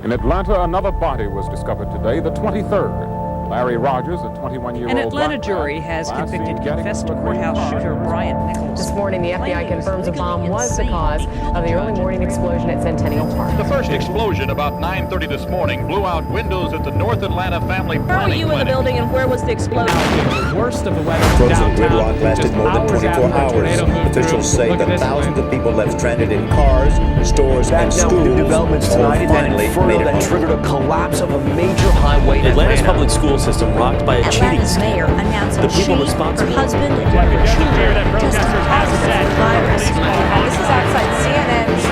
In Atlanta, another body was discovered today, the 23rd. Larry Rogers, a 21-year-old An Atlanta jury has convicted confessed courthouse shooter Brian Nichols. This morning, the FBI confirms a bomb was the cause of the early morning explosion at Centennial Park. The first explosion about 9:30 this morning blew out windows at the North Atlanta Family Planning Where were you in the building and where was the explosion? The worst of the weather Frozen downtown. gridlock lasted more than 24 hours. Officials say that thousands of people left stranded in cars, stores, and schools. New developments tonight, and then inferno that triggered a collapse of a major highway in Atlanta's Atlanta. public school system rocked by a cheating Atlanta's mayor announcing The people she, responsible. her husband, and Fear that protesters have set. virus. This is outside CNN's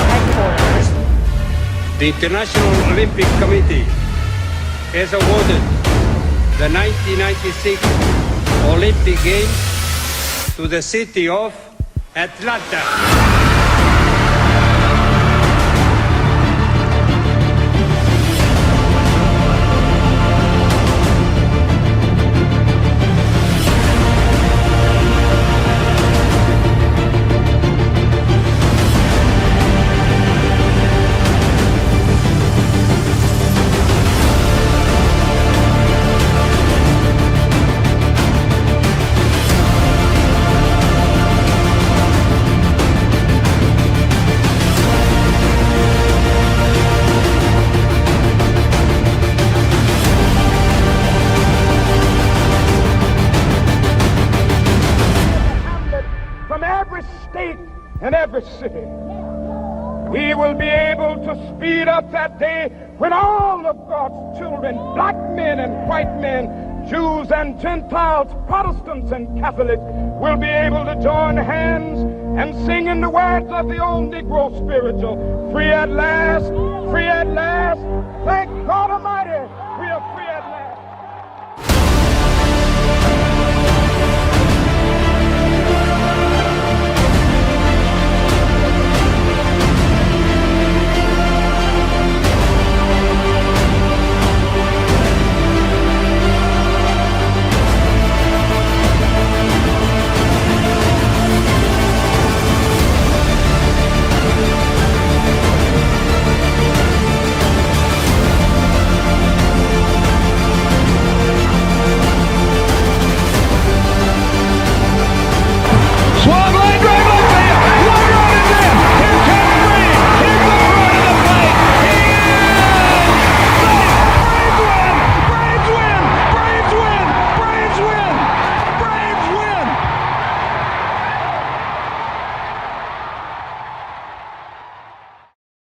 headquarters. The International Olympic Committee has awarded the 1996 Olympic Games to the city of Atlanta. From every state and every city, we will be able to speed up that day when all of God's children, black men and white men, Jews and Gentiles, Protestants and Catholics, will be able to join hands and sing in the words of the old Negro spiritual, free at last, thank God Almighty.